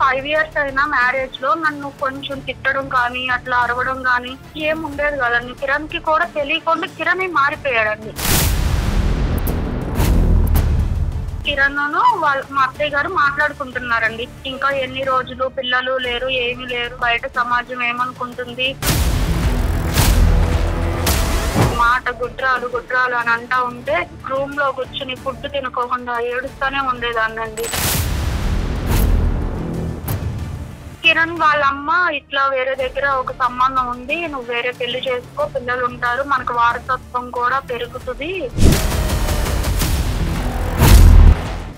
5 years అయినా marriage లో నన్ను కొంచెం తిట్టడం కానీ అట్లా అరవడం కానీ ఏం ఉండేది కదండి. కిరణ్ కి కూడా తెలియకుండా కిరణ్ మారిపోయాడండి. కిరణ్ మా అత్తయ్య గారు మాట్లాడుకుంటున్నారండి. ఇంకా ఎన్ని రోజులు పిల్లలు లేరు, ఏమీ లేరు, బయట సమాజం ఏమనుకుంటుంది, మాట గుడ్రాలు గుడ్రాలు అని అంటా ఉంటే రూమ్ లో కూర్చుని ఫుడ్ తినుకోకుండా ఏడుస్తానే ఉండేదాన్నండి. కిరణ్ వాళ్ళ అమ్మ ఇట్లా వేరే దగ్గర ఒక సంబంధం ఉంది, నువ్వు వేరే పెళ్లి చేసుకో, పిల్లలు ఉంటారు, మనకు వారసత్వం కూడా పెరుగుతుంది.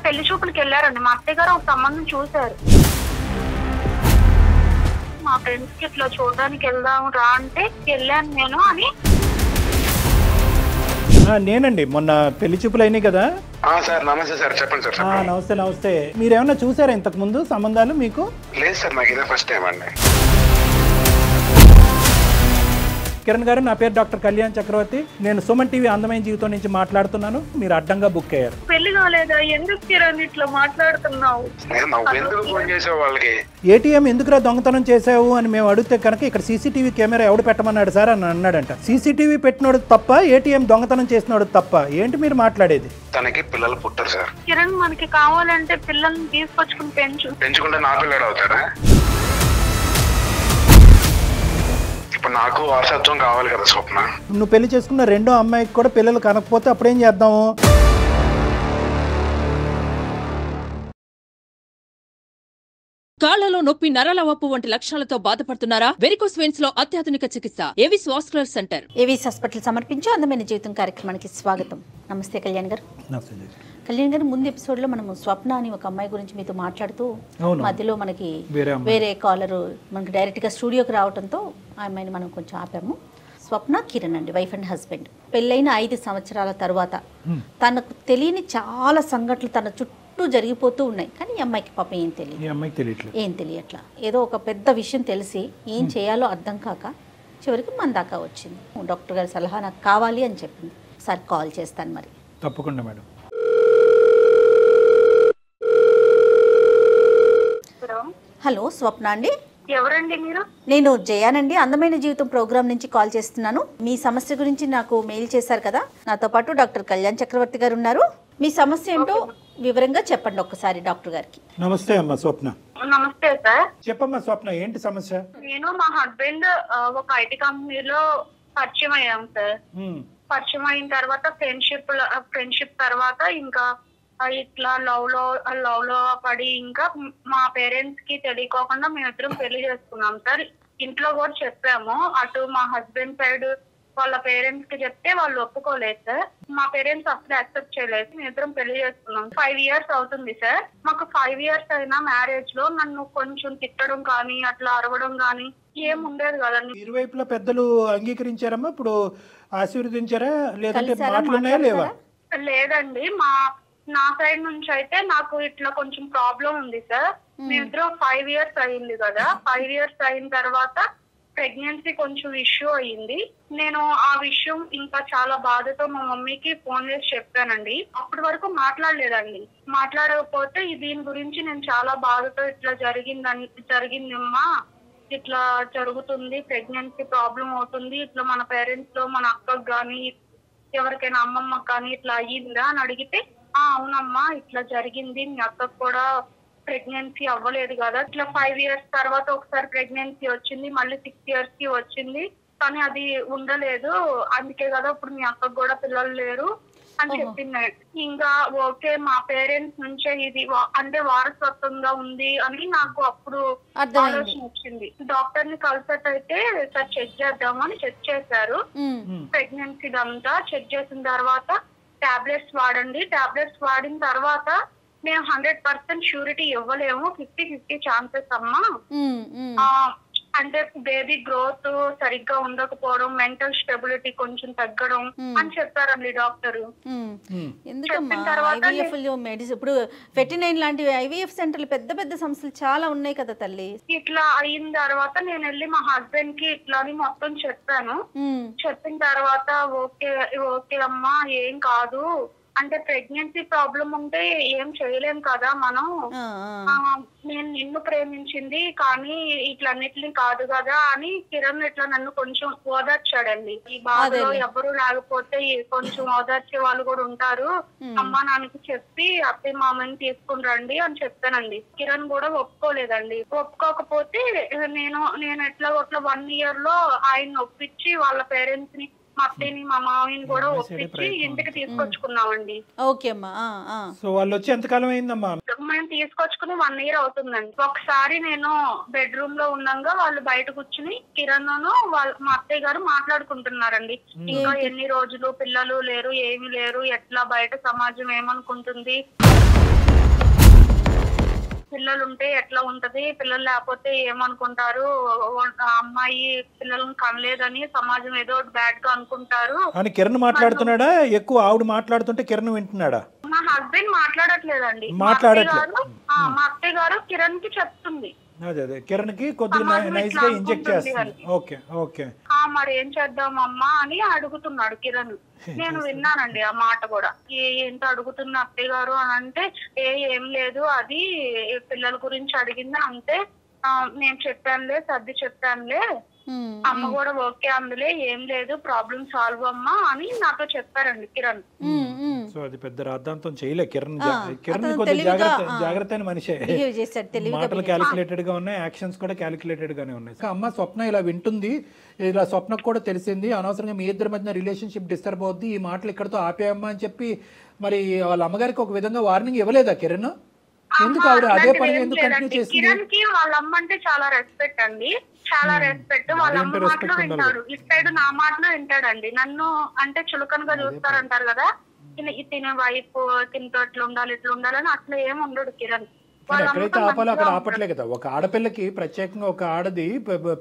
పెళ్లి చూపులకి వెళ్ళారండి. మా అత్తయ్య గారు ఒక సంబంధం చూశారు. మా ఫ్రెండ్స్ కి ఇట్లా చూడడానికి వెళ్దాం రా అంటే వెళ్ళాను నేను అని. నేనండి మొన్న పెళ్లి చూపులు అయినాయి కదా సార్. నమస్తే సార్, చెప్పండి సార్. నమస్తే నమస్తే. మీరు ఏమన్నా చూసారా ఇంతకు ముందు సంబంధాలు? మీకు లేదు సార్, నాకు ఇదే ఫస్ట్ టైం అండి. కిరణ్ గారు, నా పేరు డాక్టర్ కళ్యాణ్ చక్రవర్తి. నేను సుమన్ టీవీ అందమైన జీవితం నుంచి మాట్లాడుతున్నాను. మీరు అడ్డంగా బుక్ అయ్యారు. పెళ్లి కాలేదా? ఎందుకు కిరణ్ ఇట్లా మాట్లాడుతున్నావు? ఏటీఎం ఎందుకురా దొంగతనం చేసావు అని మేము అడిగితే కనుక ఇక్కడ సీసీటీవీ కెమెరా ఎవడు పెట్టమన్నాడు సార్ అని అన్నాడంట. సీసీటీవీ పెట్టినోడు తప్ప, ఏటీఎం దొంగతనం చేసినోడు తప్ప? ఏంటి మీరు మాట్లాడేది? తనకి పిల్లలు పుట్టారు సార్. కిరణ్ మనకి కావాలంటే పిల్లల్ని తీసుకొచ్చుకుని పెంచుకుంటే నా పిల్లడు అవుతాడా? ఇప్పుడు నాకు వారసత్వం కావాలి కదా స్వప్న. నువ్వు పెళ్లి చేసుకున్న రెండో అమ్మాయికి కూడా పిల్లలు కనకపోతే అప్పుడేం చేద్దాము? కాళ్లలో నొప్పి, నరాల వాపు వంటి లక్షణాలతో బాధపడుతున్నారా? వెరికోస్ వెయిన్స్ లో అత్యాధునిక చికిత్స Avis vascular centre. Avis hospital సమర్పించే అందమైన జీవితం కార్యక్రమానికి స్వాగతం. నమస్తే కళ్యాణ్ గారు. కళ్యాణ్ గారు, ముందు ఎపిసోడ్ లో మనము స్వప్న అని ఒక అమ్మాయి గురించి మీతో మాట్లాడుతూ మధ్యలో మనకి వేరే కాలర్ మనకి డైరెక్ట్ గా స్టూడియోకి రావడంతో ఆ అమ్మాయిని మనం కొంచెం ఆపాము. స్వప్న, కిరణ్ అండి, వైఫ్ అండ్ హస్బెండ్. పెళ్ళైన 5 సంవత్సరాల తర్వాత తనకు తెలియని చాలా సంఘటనలు తన చుట్టూ జరిగిపోతూ ఉన్నాయి. కానీ ఈ అమ్మాయికి పాపం ఏం తెలియట్లా. ఏదో ఒక పెద్ద విషయం తెలిసి ఏం చేయాలో అర్థం కాక చివరికి మన దాకా వచ్చింది. డాక్టర్ గారి సలహా నాకు కావాలి అని చెప్పింది. ఒకసారి కాల్ చేస్తాను మరి. తప్పకుండా మేడం. హలో, స్వప్న అండి. ఎవరండి మీరు? నేను జయానండి, అందమైన జీవితం ప్రోగ్రామ్ నుంచి కాల్ చేస్తున్నాను. మీ సమస్య గురించి నాకు మెయిల్ చేశారు కదా. నాతో పాటు డాక్టర్ కళ్యాణ్ చక్రవర్తి గారు ఉన్నారు. మీ సమస్య ఏంటో వివరంగా చెప్పండి ఒక్కసారి డాక్టర్ గారికి. నమస్తే అమ్మా స్వప్న. నమస్తే సార్. చెప్పమ్మా స్వప్న, ఏంటి సమస్య? నేను మా హస్బెండ్ ఒక ఐటీ కంపెనీలో పరిచయం అయ్యాం సార్. పరిచయం అయిన తర్వాత ఫ్రెండ్షిప్ తర్వాత ఇంకా ఇట్లా లవ్ లో పడి ఇంకా మా పేరెంట్స్ కి తెలియకోకుండా మేమిద్దరం పెళ్లి చేసుకున్నాం సార్. ఇంట్లో కూడా చెప్పాము. అటు మా హస్బెండ్ సైడ్ వాళ్ళ పేరెంట్స్ కి చెప్తే వాళ్ళు ఒప్పుకోలేదు సార్. మా పేరెంట్స్ అప్పుడు యాక్సెప్ట్ చేయలేదు. మేమిద్దరం పెళ్లి చేసుకున్నాం. 5 years అవుతుంది సార్. మాకు 5 years అయినా మ్యారేజ్ లో నన్ను కొంచెం తిట్టడం కానీ అట్లా అరవడం కానీ ఏం ఉండేది కదండి. ఇరువైపులా పెద్దలు అంగీకరించారమ్మా? ఇప్పుడు ఆశీర్వదించారా? లేదంటే మాటలున్నాయా లేవా? లేదండి, నా సైడ్ నుంచి అయితే నాకు ఇట్లా కొంచెం ప్రాబ్లం ఉంది సార్. మేమిద్దరం 5 years అయింది కదా. 5 years అయిన తర్వాత ప్రెగ్నెన్సీ కొంచెం ఇష్యూ అయ్యింది. నేను ఆ విషయం ఇంకా చాలా బాధతో మా మమ్మీకి ఫోన్ చేసి చెప్పానండి. అప్పటి వరకు మాట్లాడలేదండి. మాట్లాడకపోతే దీని గురించి నేను చాలా బాధతో ఇట్లా జరిగిందమ్మా, ఇట్లా జరుగుతుంది, ప్రెగ్నెన్సీ ప్రాబ్లం అవుతుంది, ఇట్లా మన పేరెంట్స్ లో మన అక్కకు గాని ఎవరికైనా అమ్మమ్మకి కానీ ఇట్లా అయ్యిందా అని అడిగితే, అవునమ్మా ఇట్లా జరిగింది, మీ అక్కకు కూడా ప్రెగ్నెన్సీ అవ్వలేదు కదా, ఇట్లా 5 years తర్వాత ఒకసారి ప్రెగ్నెన్సీ వచ్చింది, మళ్ళీ 6 years కి వచ్చింది, కానీ అది ఉండలేదు, అందుకే కదా ఇప్పుడు మీ అక్కకు కూడా పిల్లలు లేరు అని చెప్పింది. ఇంకా ఓకే, మా పేరెంట్స్ నుంచే ఇది అంటే వారసత్వంగా ఉంది అని నాకు అప్పుడు ఆలోచన వచ్చింది. డాక్టర్ ని కన్సల్ట్ అయితే సార్ చెక్ చేద్దామని చెక్ చేశారు. ప్రెగ్నెన్సీ అంతా చెక్ చేసిన తర్వాత టాబ్లెట్స్ వాడండి, టాబ్లెట్స్ వాడిన తర్వాత మేము 100% షూరిటీ ఇవ్వలేము, 50-50 ఛాన్సెస్ అమ్మా, అంటే బేబీ గ్రోత్ సరిగ్గా ఉండకపోవడం, మెంటల్ స్టెబిలిటీ కొంచెం తగ్గడం అని చెప్పారండి డాక్టర్. ఇప్పుడు ఫెర్టినైన్ లాంటి ఐవీఎఫ్ సెంటర్లు పెద్ద పెద్ద సంస్థలు చాలా ఉన్నాయి కదా తల్లి. ఇట్లా అయిన తర్వాత నేను వెళ్ళి మా హస్బెండ్ కి ఇట్లా మొత్తం చెప్పాను. చెప్పిన తర్వాత ఓకే ఓకే అమ్మా ఏం కాదు అంటే ప్రెగ్నెన్సీ ప్రాబ్లం ఉంటే ఏం చేయలేం కదా మనం. నేను నిన్ను ప్రేమించింది కానీ ఇట్లన్నిటిని కాదు కదా అని కిరణ్ ఇట్లా నన్ను కొంచెం ఓదార్చాడండి. ఈ బాధలో ఎవరు లేకపోతే కొంచెం ఓదార్చే వాళ్ళు కూడా ఉంటారు, అమ్మా నాన్నకి చెప్పి అత్తయ్య మామని తీసుకుని రండి అని చెప్పానండి. కిరణ్ కూడా ఒప్పుకోలేదండి. ఒప్పుకోకపోతే నేను ఎట్లా 1 year లో ఆయన ఒప్పించి వాళ్ళ పేరెంట్స్ ని, మా అత్తయ్యని మా మామయ్యని కూడా ఒప్పించి ఇంటికి తీసుకొచ్చుకున్నామండి. సో వాళ్ళు వచ్చి ఎంతకాలం అయిందమ్మా? మేము తీసుకొచ్చుకుని 1 year అవుతుందండి. ఒకసారి నేను బెడ్రూమ్ లో ఉండగా వాళ్ళు బయట కూర్చుని కిరణ్ మా అత్తయ్య గారు మాట్లాడుకుంటున్నారండి. ఇంకా ఎన్ని రోజులు పిల్లలు లేరు, ఏమీ లేరు, ఎట్లా బయట సమాజం ఏమనుకుంటుంది, పిల్లలు ఉంటే ఎట్లా ఉంటది, పిల్లలు లేకపోతే ఏమనుకుంటారు, అమ్మాయి పిల్లలను కనలేదని సమాజం ఏదో బ్యాడ్ గా అనుకుంటారు అని కిరణ్ మాట్లాడుతున్నాడా? ఎక్కువ ఆవిడ మాట్లాడుతుంటే కిరణ్ వింటున్నాడా? మా హస్బెండ్ మాట్లాడట్లేదండి. మా అత్తయ్య గారు కిరణ్ కి చెప్తుంది. అదే కిరణ్ కి కొద్దిగా నైస్ గా ఇంజెక్ట్ చేస్తుంది. Okay okay. మరి ఏం చేద్దామమ్మా అని అడుగుతున్నాడు కిరణ్. నేను విన్నానండి ఆ మాట కూడా. ఏంటో అడుగుతున్న అత్తయ్య గారు అని అంటే, ఏం లేదు, అది పిల్లల గురించి అడిగింది అంతే, నేను చెప్పానులే, సర్ది చెప్పానులే, అమ్మ కూడా ఓకే అందులే, ఏం లేదు, ప్రాబ్లం సాల్వ్ అమ్మా అని నాతో చెప్పారండి కిరణ్. సో అది పెద్ద రాద్ధాంతం చేయలే కిరణ్. కిరణ్ కొద్దిగా జాగ్రత్త అయిన మనిషే. మాటలు క్యాలిక్యులేటెడ్ గా ఉన్నాయి, యాక్షన్స్ కూడా క్యాలిక్యులేటెడ్ గానే ఉన్నాయి. అమ్మ స్వప్న ఇలా వింటుంది, ఇలా స్వప్నకు కూడా తెలిసింది, అనవసరంగా మీ ఇద్దరి మధ్య రిలేషన్షిప్ డిస్టర్బ్ అవుద్ది, ఈ మాటలు ఇక్కడతో ఆపేయమ్మా అని చెప్పి మరి వాళ్ళ అమ్మగారికి ఒక విధంగా వార్నింగ్ ఇవ్వలేదా కిరణ్? ఎందుకు ఆవిడ అదే పని ఎందుకు కంటిన్యూ చేసింది? కిరణ్ కి వాళ్ళ అమ్మ అంటే చాలా రెస్పెక్ట్ అండి, చాలా రెస్పెక్ట్. వాళ్ళ అమ్మ మాటలు వింటాడు, ఇటు సైడ్ నా మాటలు వింటాడండి. నన్ను అంటే చులకనగా చూస్తారంటారు కదా, తినే వైఫ్ తినతో ఇట్లా ఉండాలి ఇట్లా ఉండాలని అట్లా ఏమి ఉండడు కిరణ్. ఎక్కడైతే ఆపాలో అక్కడ ఆపట్లే కదా. ఒక ఆడపిల్లకి ప్రత్యేకంగా ఒక ఆడది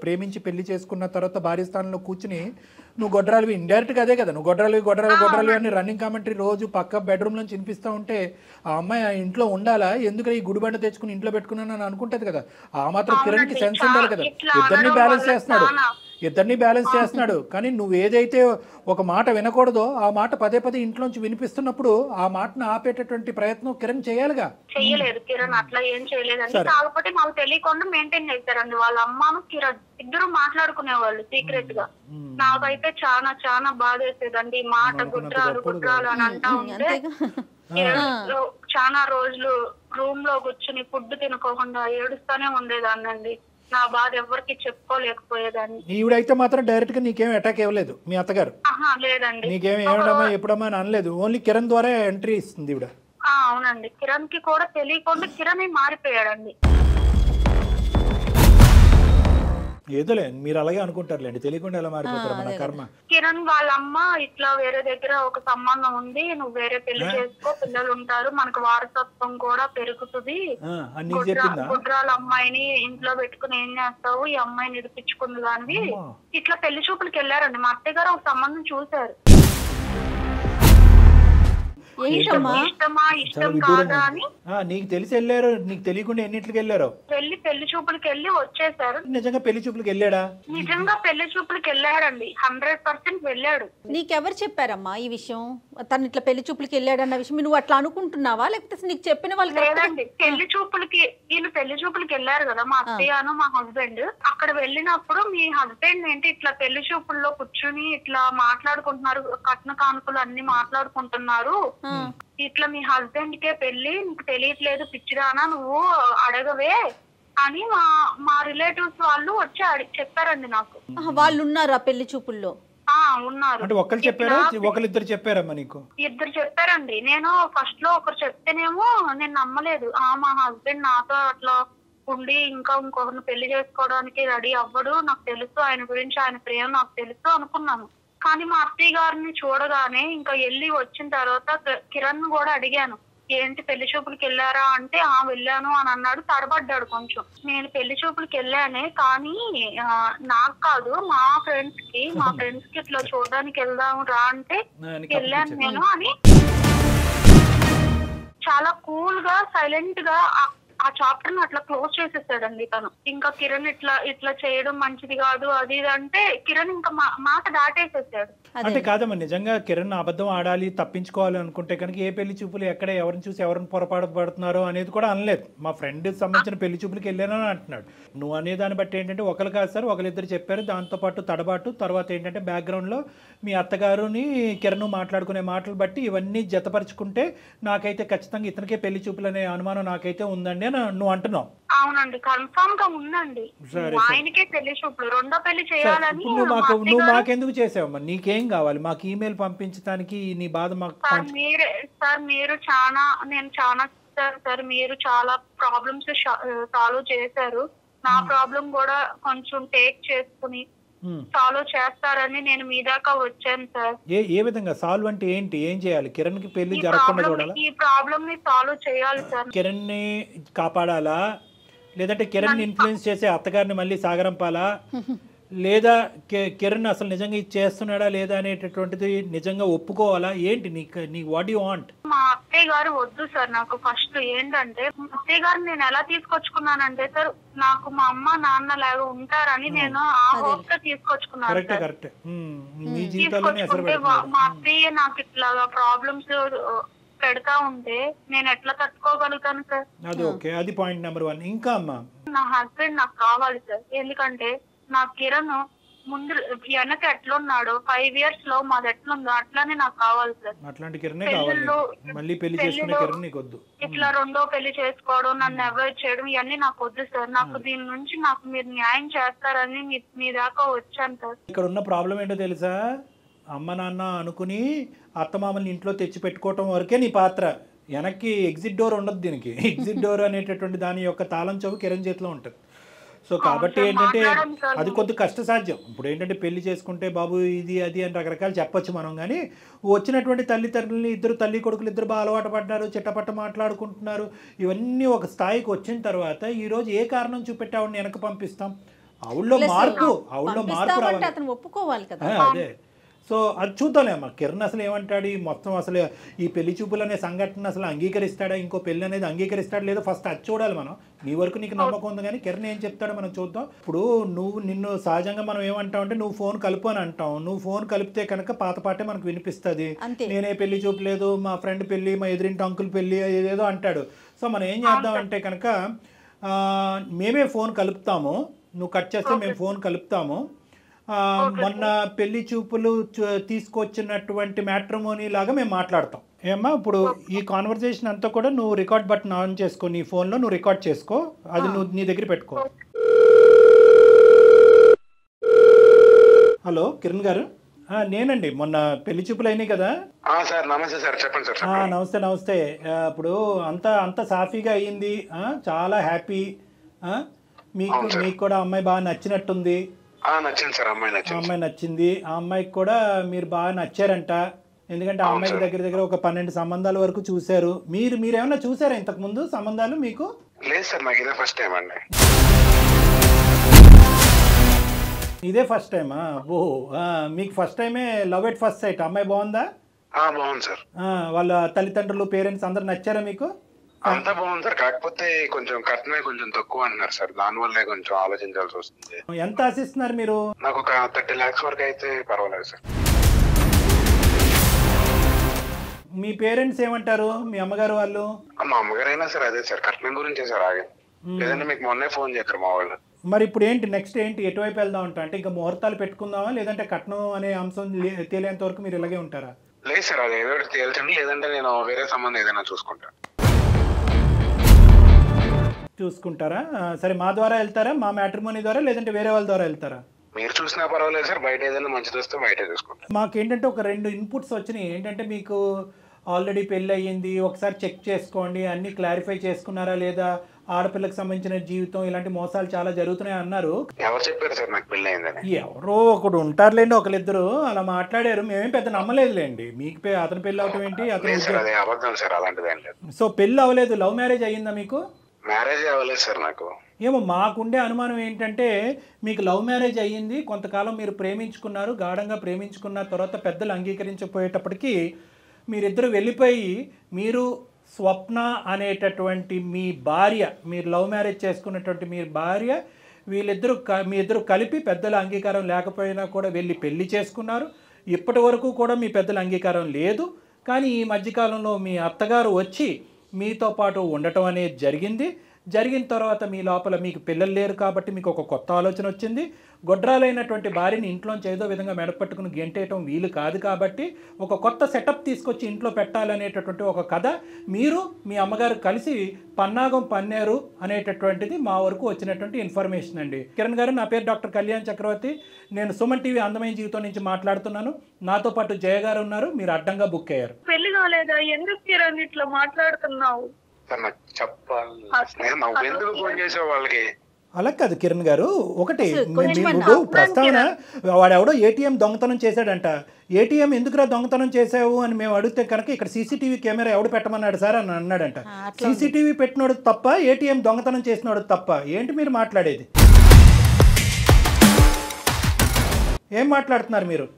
ప్రేమించి పెళ్లి చేసుకున్న తర్వాత భార్య స్థానంలో కూర్చుని నువ్వు గొడ్రాలివి, ఇండైరెక్ట్ గా అదే కదా, నువ్వు గొడ్రాలివి అని రన్నింగ్ కామెంటరీ రోజు పక్క బెడ్రూమ్ నుంచి వినిపిస్తూ ఉంటే ఆ అమ్మాయి ఆ ఇంట్లో ఉండాలా, ఎందుకు ఈ గుడిబండ తెచ్చుకుని ఇంట్లో పెట్టుకున్నాను అని అనుకుంటది కదా. ఆ మాత్రం కిరణ్ కి సెన్స్ ఉండాలి కదా. ఇద్దరిని బ్యాలెన్స్ చేస్తున్నాడు కానీ నువ్వు ఏదైతే ఒక మాట వినకూడదో ఆ మాట పదే పదే ఇంట్లోంచి వినిపిస్తున్నప్పుడు ఆ మాటను ఆపేటటువంటి ప్రయత్నం కిరణ్ చేయాలిగా. చెయ్యలేదు కిరణ్, అట్లా ఏం చేయలేదండి. కాకపోతే మాకు తెలియకుండా మెయింటైన్ చేశారండి. వాళ్ళ అమ్మను కిరణ్ ఇద్దరు మాట్లాడుకునేవాళ్ళు సీక్రెట్ గా. నాకైతే చాలా చాలా బాధ వేసేదండి. మాట గుడ్రాలు అని అంటా ఉంటే చాలా రోజులు రూమ్ లో కూర్చుని ఫుడ్ తినుకోకుండా ఏడుస్తానే ఉండేదాన్నండి. నా బాధ ఎవరికి చెప్పుకోలేకపోయేదాన్ని. ఈవిడైతే మాత్రం డైరెక్ట్ గా నీకేం అటాక్ ఇవ్వలేదు మీ అత్తగారు? లేదండి, నీకేం ఏమడమ్మా ఎప్పుడమ్మా అని అనలేదు, ఓన్లీ కిరణ్ ద్వారా ఎంట్రీ ఇస్తుంది ఈవిడ. అవునండి, కిరణ్ కి కూడా తెలియకుండా కిరణ్ మారిపోయాడండి. ఏదోలే మీరు అలాగే అనుకుంటారులేండి, తెలియకుండా ఎలా మారిపోతారు మన కర్మ. కిరణ్ వాళ్ళ అమ్మ ఇట్లా వేరే దగ్గర ఒక సంబంధం ఉంది, నువ్వు వేరే పెళ్లి చేసుకో, పిల్లలు ఉంటారు, మనకు వారసత్వం కూడా పెరుగుతుంది, గుడ్రాల అమ్మాయిని ఇంట్లో పెట్టుకుని ఏం చేస్తావు, ఈ అమ్మాయిని నిడిపించుకుంది దానివి. ఇట్లా పెళ్లి చూపులకి వెళ్ళారండి. మా అత్తయ్య గారు ఒక సంబంధం చూశారు. నీకు తెలిసి వెళ్ళారు, నీకు తెలియకుండా ఎన్నింటికి వెళ్ళారు? పెళ్లి చూపులకి వెళ్ళి వచ్చేసారు. నిజంగా పెళ్లి చూపులకి వెళ్ళాడా? నిజంగా పెళ్లి చూపులకి వెళ్ళాడండి, 100% వెళ్ళాడు. నీకెవరు చెప్పారమ్మా ఈ విషయం? తను ఇట్లా పెళ్లి చూపులకి వెళ్ళాడన్న విషయం నువ్వు అట్లా అనుకుంటున్నావా, లేకపోతే నీకు చెప్పిన వాళ్ళు? లేదండి, పెళ్లి చూపులకి వీళ్ళు పెళ్లి చూపులకి వెళ్ళారు కదా మా అత్తయ్యను మా హస్బెండ్. అక్కడ వెళ్ళినప్పుడు మీ హస్బెండ్ ఏంటి ఇట్లా పెళ్లి చూపుల్లో కూర్చుని ఇట్లా మాట్లాడుకుంటున్నారు, కట్న కానుకలు అన్ని మాట్లాడుకుంటున్నారు, ఇట్లా మీ హస్బెండ్ కే పెళ్లి, నీకు తెలియట్లేదు పిచ్చిదానా నువ్వు అడగవే అని మా రిలేటివ్స్ వాళ్ళు వచ్చి చెప్పారండి నాకు. వాళ్ళు ఉన్నారు ఆ పెళ్లి చూపుల్లో? ఉన్నారు. అంటే ఒకళ్ళు చెప్పారా, ఒకళ్ళిద్దరు చెప్పారమ్మా నీకు? ఇద్దరు చెప్పారండి. నేను ఫస్ట్ లో ఒకరు చెప్తేనేమో నేను నమ్మలేదు. మా హస్బెండ్ నాతో అట్లా ఉండి ఇంకా ఇంకొకరిని పెళ్లి చేసుకోవడానికి రెడీ అవ్వడు, నాకు తెలుసు ఆయన గురించి, ఆయన ప్రేమ నాకు తెలుసు అనుకున్నాను. కానీ మా అత్తయ్య గారిని చూడగానే ఇంకా వెళ్ళి వచ్చిన తర్వాత కిరణ్ కూడా అడిగాను, ఏంటి పెళ్లి చూపులకి వెళ్ళారా అంటే వెళ్ళాను అని అన్నాడు. తడబడ్డాడు కొంచెం. నేను పెళ్లి చూపులకి వెళ్ళానే కానీ నాకు కాదు, మా ఫ్రెండ్స్ కి ఇట్లా చూడడానికి వెళ్దాం రా అంటే వెళ్ళాను నేను అని చాలా కూల్ గా సైలెంట్ గా ఆ చాప్టర్ ని అట్లా క్లోజ్ చేసేసాడండి తను. ఇంకా కిరణ్ ఇట్లా చేయడం మంచిది కాదు అది ఇది అంటే కిరణ్ ఇంకా మాట దాటేసేసాడు. అంటే కాదమ్మా, నిజంగా కిరణ్ అబద్ధం ఆడాలి తప్పించుకోవాలి అనుకుంటే కనుక ఏ పెళ్లి చూపులు ఎక్కడ ఎవరిని చూసి ఎవరిని పొరపాటు పడుతున్నారో అనేది కూడా అనలేదు. మా ఫ్రెండ్ సంబంధించిన పెళ్లి చూపులకి వెళ్ళానని అంటున్నాడు. నువ్వు అనే దాన్ని బట్టి ఏంటంటే ఒకరు కాదు సార్, ఒకరిద్దరు చెప్పారు. దాంతోపాటు తడబాటు తర్వాత ఏంటంటే బ్యాక్గ్రౌండ్లో మీ అత్తగారుని కిరణ్ మాట్లాడుకునే మాటలు బట్టి ఇవన్నీ జతపరుచుకుంటే నాకైతే ఖచ్చితంగా ఇతనికే పెళ్లి చూపులు అనే అనుమానం నాకైతే ఉందండి అని నువ్వు అంటున్నావు. అవునండి, కన్ఫర్మ్ గా ఉందండి. ఆయనకే పెళ్లి చూపులు, రెండో పెళ్లి చేయాలని. నువ్వు మాకెందుకు చేసావమ్మా? నీకేం కావాలి? మాకు ఈమెయిల్ పంపించడానికి నీ బాధ మాకు. మీరు చాలా, నేను చాలా సార్ మీరు చాలా ప్రాబ్లమ్స్ సాల్వ్ చేశారు. నా ప్రాబ్లం కూడా కొంచెం టేక్ చేసుకుని సాల్వ్ చేస్తారని నేను మీ దాకా వచ్చాను సార్. ఏ విధంగా సాల్వ్ అంటే ఏంటి? ఏం చేయాలి? కిరణ్ కి పెళ్లి జరగకుండా చూడాలా? ఈ ప్రాబ్లం ని సాల్వ్ చేయాలి సార్. కిరణ్ ని కాపాడాలా, లేదంటే కిరణ్ ఇన్ఫ్లుయెన్స్ చేసే అత్తగారిని మళ్ళీ సాగరంపాలా, లేదా కిరణ్ అసలు నిజంగా ఇది చేస్తున్నాడా లేదా అనేటటువంటిది నిజంగా ఒప్పుకోవాలా? ఏంటి నీ వాట్ యు వాంట్? మా అత్తయ్య గారు వద్దు సార్. నాకు ఫస్ట్ ఏంటంటే అత్తయ్య గారు నేను ఎలా తీసుకొచ్చుకున్నానంటే సార్, నాకు మా అమ్మ నాన్న లాగా ఉంటారని నేను ఆ హోప్ తో తీసుకొచ్చుకున్నాను. కరెక్ట్. మీ జీవితాల్లోనే అసలు మా అత్తయ్య నాకు ఇట్లా ప్రాబ్లమ్స్ పెడతా ఉంటే నేను ఎట్లా తట్టుకోగలుగుతాను సార్? అది ఓకే, అది పాయింట్ నెంబర్ 1. ఇంకా అమ్మా, నా హస్బెండ్ నాకు కావాలి సార్. ఎందుకంటే నా కిరణ్ ముందు వెనక ఎట్లున్నాడు 5 years లో మాది ఎట్లుందో అట్లానే నాకు కావాలి సార్. అట్లాంటి కిరణే కావాలి. మళ్ళీ పెళ్లి చేసుకునే కిరణ్ నీకు వద్దు. ఇట్లా రెండో పెళ్లి చేసుకోవడం, నన్ను అవాయిడ్ చేయడం ఇవన్నీ నాకు వద్దు సార్. నాకు దీని నుంచి నాకు మీరు న్యాయం చేస్తారని మీ దాకా వచ్చాను సార్. ఇక్కడ ఉన్న ప్రాబ్లం ఏంటో తెలుసా? అమ్మ నాన్న అనుకుని అత్తమామల్ని ఇంట్లో తెచ్చి పెట్టుకోవటం వరకే నీ పాత్ర. వెనక్కి ఎగ్జిట్ డోర్ ఉండదు దీనికి. ఎగ్జిట్ డోర్ అనేటటువంటి దాని యొక్క తాళం చెవు కిరణ్ చేతిలో ఉంటుంది. సో కాబట్టి ఏంటంటే అది కొద్ది కష్టసాధ్యం. ఇప్పుడు ఏంటంటే పెళ్లి చేసుకుంటే బాబు ఇది అది అని రకరకాలు చెప్పొచ్చు మనం, కానీ వచ్చినటువంటి తల్లిదండ్రులని ఇద్దరు తల్లి కొడుకులు ఇద్దరు బాగా అలవాటు పడ్డారు, చిట్టపట్ట మాట్లాడుకుంటున్నారు. ఇవన్నీ ఒక స్థాయికి వచ్చిన తర్వాత ఈరోజు ఏ కారణం చూపెట్టి ఆవిడని వెనక పంపిస్తాం? ఆవిడలో మార్పు రావాలి. అతను ఒప్పుకోవాలి కదా. అదే. సో అది చూద్దాంలే అమ్మా. కిరణ్ అసలు ఏమంటాడు? మొత్తం అసలు ఈ పెళ్లి చూపులు అనే సంఘటన అసలు అంగీకరిస్తాడా, ఇంకో పెళ్లి అనేది అంగీకరిస్తాడా లేదో ఫస్ట్ అది చూడాలి మనం. నీ వరకు నీకు నమ్మకం ఉంది, కానీ కిరణ్ ఏం చెప్తాడో మనం చూద్దాం. ఇప్పుడు నిన్ను సహజంగా మనం ఏమంటాం అంటే నువ్వు ఫోన్ కలుపు అని అంటాం. నువ్వు ఫోన్ కలిపితే కనుక పాత పాటే మనకు వినిపిస్తుంది. నేనే పెళ్లి చూపలేదు, మా ఫ్రెండ్ పెళ్లి, మా ఎదురింటి అంకుల్ పెళ్లి ఏదేదో అంటాడు. సో మనం ఏం చేద్దాం అంటే కనుక మేమే ఫోన్ కలుపుతాము, నువ్వు కట్ చేస్తే మేము ఫోన్ కలుపుతాము. మొన్న పెళ్లి చూపులు తీసుకొచ్చినటువంటి మ్యాట్రిమోనీ లాగా మేము మాట్లాడతాం. ఏమ్మా, ఇప్పుడు ఈ కాన్వర్సేషన్ అంతా కూడా నువ్వు రికార్డ్ బటన్ ఆన్ చేసుకో, నీ ఫోన్లో నువ్వు రికార్డ్ చేసుకో, అది నువ్వు నీ దగ్గర పెట్టుకో. హలో కిరణ్ గారు, నేనండి. మొన్న పెళ్లి చూపులు అయినాయి కదా. నమస్తే. ఇప్పుడు అంతా సాఫీగా అయ్యింది, చాలా హ్యాపీ. మీకు కూడా అమ్మాయి బాగా నచ్చినట్టుంది. అమ్మాయి నచ్చింది. ఆ అమ్మాయికి కూడా మీరు బాగా నచ్చారంట. ఎందుకంటే ఆ అమ్మాయికి దగ్గర ఒక 12 సంబంధాల వరకు చూశారు. మీరేమన్నా చూసారా ఇంతకు ముందు సంబంధాలు? మీకు లేదు సార్, నాకు ఇదే ఫస్ట్ టైం అండి. ఇదే ఫస్ట్ టైమా? మీకు ఫస్ట్ టైమే లవ్ ఎట్ ఫస్ట్ సైట్. అమ్మాయి బాగుందా? బాగుంది సార్. వాళ్ళ తల్లిదండ్రులు పేరెంట్స్ అందరు నచ్చారా మీకు? అంతా బాగుంది సార్, కాకపోతే కొంచెం కట్నమే కొంచెం తక్కువ అంటున్నారు సార్. దానివల్లే కొంచెం ఆలోచించాల్సి వస్తుంది. ఎంత ఆశిస్తున్నారు మీరు? నాకు ఒక 30 lakhs వరకు అయితే పర్వాలేదు సార్. మీ పేరెంట్స్ ఏమంటారు? మీ అమ్మగారు వాళ్ళు? మా అమ్మగారు అయినా సార్ అదే సార్, కట్నం గురించే సార్. ఆగే లేదంటే మీకు మొన్నే ఫోన్ చేశారు మా వాళ్ళు. మరి ఇప్పుడు ఏంటి నెక్స్ట్ ఏంటి? ఎటువైపు వెళ్దాం ఉంటా? అంటే ఇంకా ముహూర్తాలు పెట్టుకుందామా, లేదంటే కట్నం అనే అంశం తేలేంత వరకు మీరు ఇలాగే ఉంటారా? లేదు సార్, అది ఏదో తేల్చండి, లేదంటే నేను వేరే సంబంధం ఏదైనా చూసుకుంటారా? సరే, మా ద్వారా వెళ్తారా, మా మ్యాట్రిమోనీ ద్వారా, లేదంటే వేరే వాళ్ళ ద్వారా వెళ్తారా? మీరు చూసినా పర్వాలేదు సార్, బయట ఏదైనా మంచిది వస్తే బయట చూసుకుంటాం. మాకేంటంటే ఒక 2 ఇన్పుట్స్ వచ్చినాయి. ఏంటంటే మీకు ఆల్రెడీ పెళ్ళి అయ్యింది, ఒకసారి చెక్ చేసుకోండి, అన్ని క్లారిఫై చేసుకున్నారా లేదా, ఆడపిల్లకి సంబంధించిన జీవితం, ఇలాంటి మోసాలు చాలా జరుగుతున్నాయి అన్నారు. ఎవరు చెప్పారు సార్ నాకు పెళ్ళి అయిందని? ఎవరో ఒకడు ఉంటారులేండి, ఒకరిద్దరు అలా మాట్లాడారు. మేమేం పెద్ద నమ్మలేదులేండి. మీకు అతని పెళ్ళి అవటం ఏంటి? సో పెళ్ళి అవ్వలేదు, లవ్ మ్యారేజ్ అయ్యిందా మీకు? మ్యారేజ్ అవ్వలేదు సార్ నాకు. ఏమో మాకుండే అనుమానం ఏంటంటే మీకు లవ్ మ్యారేజ్ అయ్యింది, కొంతకాలం మీరు ప్రేమించుకున్నారు, గాఢంగా ప్రేమించుకున్న తర్వాత పెద్దలు అంగీకరించకపోయేటప్పటికీ మీరిద్దరు వెళ్ళిపోయి మీరు స్వప్న అనేటటువంటి మీ భార్య, మీరు లవ్ మ్యారేజ్ చేసుకున్నటువంటి మీ భార్య, మీ ఇద్దరు కలిపి పెద్దల అంగీకారం లేకపోయినా కూడా వెళ్ళి పెళ్లి చేసుకున్నారు. ఇప్పటి వరకు కూడా మీ పెద్దల అంగీకారం లేదు. కానీ ఈ మధ్యకాలంలో మీ అత్తగారు వచ్చి మీతో పాటు ఉండటం అనేది జరిగిన తర్వాత మీ లోపల మీకు పిల్లలు లేరు కాబట్టి మీకు ఒక కొత్త ఆలోచన వచ్చింది. గొడ్రాలైనటువంటి భార్యని ఇంట్లోంచి ఏదో విధంగా మెడపట్టుకుని గెంటేయటం వీలు కాదు కాబట్టి ఒక కొత్త సెటప్ తీసుకొచ్చి ఇంట్లో పెట్టాలనేటటువంటి ఒక కథ మీరు మీ అమ్మగారు కలిసి పన్నాగం పన్నారు అనేటటువంటిది మా వరకు వచ్చినటువంటి ఇన్ఫర్మేషన్ అండి. కిరణ్ గారు, నా పేరు డాక్టర్ కళ్యాణ్ చక్రవర్తి. నేను సుమన్ టీవీ అందమైన జీవితం నుంచి మాట్లాడుతున్నాను. నాతో పాటు జయ గారు ఉన్నారు. మీరు అడ్డంగా బుక్ అయ్యారు. పెళ్లి కాలేదా? ఎందుకు కిరణ్ ఇట్లా మాట్లాడుతున్నావు? అలా కాదు కిరణ్ గారు, ఒకటి మీరు ప్రస్తావన, వాడెవడో ఏటీఎం దొంగతనం చేశాడంట. ఏటీఎం ఎందుకురా దొంగతనం చేసావు అని మేము అడిగితే కనుక ఇక్కడ సీసీటీవీ కెమెరా ఎవడు పెట్టమన్నాడు సార్ అని అన్నాడంట. సీసీటీవీ పెట్టినోడు తప్ప, ఏటీఎం దొంగతనం చేసినోడు తప్ప? ఏంటి మీరు మాట్లాడేది? ఏం మాట్లాడుతున్నారు మీరు?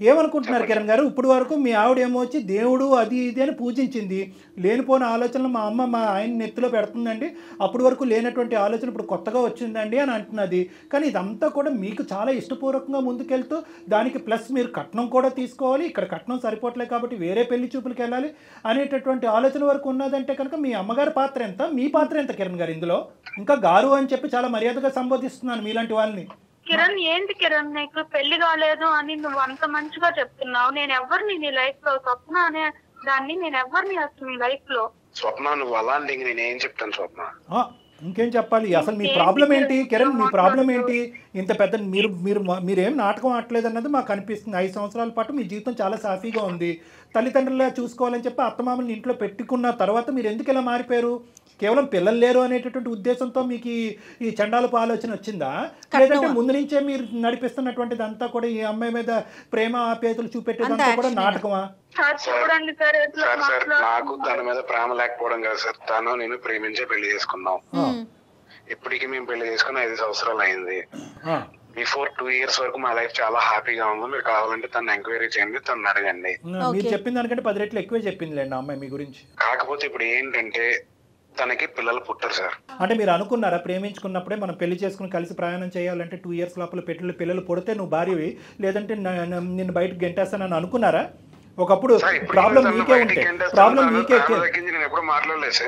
ఏమనుకుంటున్నారు కిరణ్ గారు? ఇప్పుడు వరకు మీ ఆవిడ ఏమో వచ్చి దేవుడు అది ఇది అని పూజించింది. లేనిపోయిన ఆలోచనలు మా అమ్మ మా ఆయన నెత్తిలో పెడుతుందండి, అప్పటి వరకు లేనటువంటి ఆలోచన ఇప్పుడు కొత్తగా వచ్చిందండి అని అంటున్నది. కానీ ఇదంతా కూడా మీకు చాలా ఇష్టపూర్వకంగా ముందుకెళ్తూ దానికి ప్లస్ మీరు కట్నం కూడా తీసుకోవాలి, ఇక్కడ కట్నం సరిపోవట్లేదు కాబట్టి వేరే పెళ్లి చూపులకు వెళ్ళాలి అనేటటువంటి ఆలోచన వరకు ఉన్నదంటే కనుక మీ అమ్మగారి పాత్ర ఎంత, మీ పాత్ర ఎంత కిరణ్ గారు ఇందులో? ఇంకా గారు అని చెప్పి చాలా మర్యాదగా సంబోధిస్తున్నాను మీలాంటి వాళ్ళని. కిరణ్, ఏంటి కిరణ్ నీకు పెళ్లి కాలేదు అని నువ్వు అంత మంచిగా చెప్తున్నావు. నేను ఎవరిని నీ లైఫ్ లో? స్వప్న అనే దాన్ని నేను ఎవరిని అసలు నీ లైఫ్ లో? స్వప్న, నువ్వు అలాంటి నేను ఏం చెప్తాను స్వప్న? ఇంకేం చెప్పాలి? అసలు మీ ప్రాబ్లం ఏంటి కిరణ్? మీ ప్రాబ్లం ఏంటి? ఇంత పెద్ద మీరేం నాటకం ఆడలేదు అన్నది మాకు అనిపిస్తుంది. 5 సంవత్సరాల పాటు మీ జీవితం చాలా సాఫీగా ఉంది. తల్లిదండ్రులా చూసుకోవాలని చెప్పి అత్తమామని ఇంట్లో పెట్టుకున్న తర్వాత మీరు ఎందుకు ఇలా మారిపోయారు? కేవలం పిల్లలు లేరు అనేటటువంటి ఉద్దేశంతో మీకు ఈ చండాలపు ఆలోచన వచ్చిందా? లేదంటే ముందు నుంచే మీరు నడిపిస్తున్నటువంటిది అంతా కూడా ఈ అమ్మాయి మీద ప్రేమ ఆప్యాయతలు చూపెట్టేదంతా కూడా నాటకమా? నాకు దాని మీద ప్రేమ లేకపోవడం కాదు సార్, తను నేను ప్రేమించే పెళ్లి చేసుకున్నాం. ఇప్పటికి మేము పెళ్లి చేసుకుని 5 సంవత్సరాలు అయింది. బిఫోర్ 2 years వరకు మా లైఫ్ చాలా హ్యాపీగా ఉంది. మీరు కావాలంటే తను ఎంక్వైరీ చేయండి, తను అడగండి. మీరు చెప్పిన దానికంటే 10 రెట్లు ఎక్కువే చెప్పింది లేండి అమ్మాయి మీ గురించి. కాకపోతే ఇప్పుడు ఏంటంటే తనకి పిల్లలు పుట్టారు సార్. అంటే మీరు అనుకున్నారా ప్రేమించుకున్నప్పుడే మనం పెళ్లి చేసుకుని కలిసి ప్రయాణం చేయాలంటే 2 years లోపల పిల్లలు పుడితే నువ్వు భార్యవి, లేదంటే నిన్ను బయటకు గెంటేస్తానని అనుకున్నారా? ఒకప్పుడు ప్రాబ్లం మీకే ఉంటే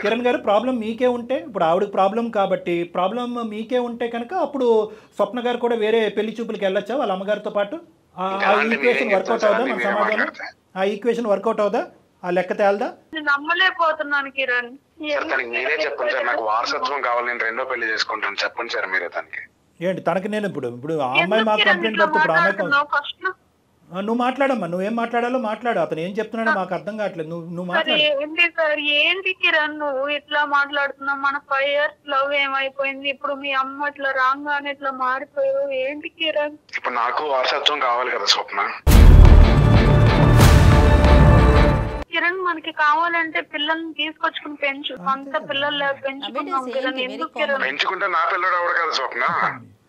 కిరణ్ గారు, ప్రాబ్లం మీకే ఉంటే, ఇప్పుడు ఆవిడకి ప్రాబ్లం కాబట్టి ప్రాబ్లం మీకే ఉంటే కనుక అప్పుడు స్వప్న గారు కూడా వేరే పెళ్లి చూపులకు వెళ్ళొచ్చా వాళ్ళ అమ్మగారితో పాటు? ఆ ఈక్వేషన్ వర్కౌట్ అవుదా మన సమాజంలో? ఆ ఈక్వేషన్ వర్కౌట్ అవుదా? ఆ లెక్క తేలదా? నమ్మలేకపోతున్నాను కిరణ్. మీరే చెప్పండి సార్, నాకు వారసత్వం కావాలి, నేను 2వ పెళ్లి చేసుకుంటాను. చెప్పండి సార్ మీరే తనకి. ఏంటి తనకి? నేను ఇప్పుడు ఆ అమ్మాయి మాకు కంప్లైంట్ పెడితే ఇప్పుడు అమ్మాయి నువ్వు మాట్లాడమ్మా, నువ్వేం మాట్లాడాలో మాట్లాడు. అతను ఏం చెప్తున్నాడో మాకు అర్థం కావట్లేదు. నువ్వు మాట్లాడు. ఏంటి కిరణ్ నువ్వు ఇట్లా మాట్లాడుతున్నావు? మన 5 years లవ్ ఏమైపోయింది, ఇప్పుడు మీ అమ్మ ఇట్లా రాంగానే ఇట్లా మారిపోయావు. ఏంటి కిరణ్? ఇప్పుడు నాకు వారసత్వం కావాలి కదా స్వప్న. కిరణ్, మనకి కావాలంటే పిల్లల్ని తీసుకొచ్చుకుని పెంచు. అంత పిల్లలు పెంచుకున్నాం కిరణ్. ఎందుకు కిరణ్? పెంచుకుంటే నా పిల్లడు అవడు కదా స్వప్న,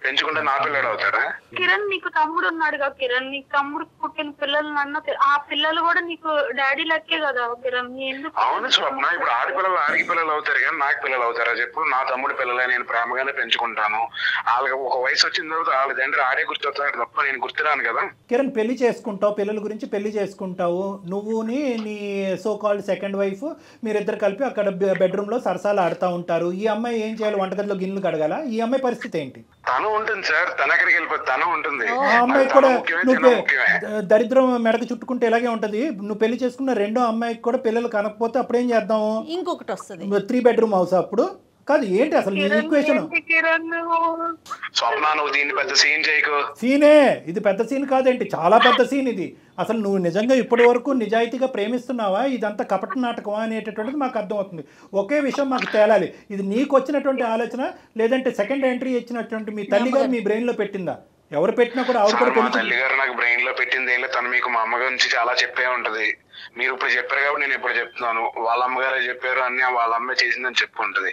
పెంచుకుంటే నా పిల్లడు అవుతాడా? కిరణ్, నీకు తమ్ముడు ఉన్నాడుగా కిరణ్, నీకు తమ్ముడు పుట్టిన పిల్లలు అన్న ఆ పిల్లలు కూడా నీకు డాడీ లెక్కే కదా కిరణ్. ఎందుకు? అవును స్వప్న, ఇప్పుడు ఆడపిల్లలు ఆడికి పిల్లలు అవుతారు కానీ నాకు పిల్లలు అవుతారా చెప్పు? నా తమ్ముడు పిల్లలే, నేను ప్రేమగానే పెంచుకుంటాను. వాళ్ళకి ఒక వయసు వచ్చిన తర్వాత వాళ్ళ తండ్రి ఆడే గుర్తొస్తాడు తప్ప నేను గుర్తురాను కదా. కిరణ్, పెళ్లి చేసుకుంటావు, పిల్లల గురించి పెళ్లి చేసుకుంటావు. నువ్వుని నీ సో కాల్డ్ సెకండ్ వైఫ్ మీరిద్దరు కలిపి అక్కడ బెడ్రూమ్ లో సరసాలు ఆడుతూ ఉంటారు. ఈ అమ్మాయి ఏం చేయాలి? వంటగదిలో గిన్నెలు కడగాల? ఈ అమ్మాయి పరిస్థితి ఏంటి? తను ఉంటుంది సార్, తన ఎక్కడికి వెళ్ళిపోతుంది, తను ఉంటుంది. ఆ అమ్మాయి కూడా నువ్వు దరిద్రం మెడకు చుట్టుకుంటే ఇలాగే ఉంటది. నువ్వు పెళ్లి చేసుకున్న 2వ అమ్మాయికి కూడా పిల్లలు కనకపోతే అప్పుడు ఏం చేద్దాం? ఇంకొకటి వస్తుంది, 3 bedroom హౌస్. అప్పుడు కాదు ఏంటి అసలు ఈ ఈక్వేషన్? సీనే ఇది, పెద్ద సీన్ కాదేంటి? చాలా పెద్ద సీన్ ఇది. అసలు నువ్వు నిజంగా ఇప్పటి వరకు నిజాయితీగా ప్రేమిస్తున్నావా, ఇదంతా కపట నాటకమా అనేటటువంటిది మాకు అర్థమవుతుంది. ఒకే విషయం మాకు తేలాలి, ఇది నీకు వచ్చినటువంటి ఆలోచన లేదంటే సెకండ్ ఎంట్రీ ఇచ్చినటువంటి మీ తల్లి గారు మీ బ్రెయిన్ లో పెట్టిందా? ఎవరు పెట్టినా కూడా ఆవిడ కూడా మా తల్లి గారు నాకు బ్రెయిన్ లో పెట్టింది ఏం లేదు. తను మీకు మా అమ్మ గురించి చాలా చెప్పే ఉంటది. మీరు ఇప్పుడు చెప్పారు కాబట్టి నేను ఇప్పుడు చెప్తున్నాను. వాళ్ళ అమ్మగారే చెప్పారు అన్ని వాళ్ళ అమ్మ చేసిందని చెప్పు ఉంటది.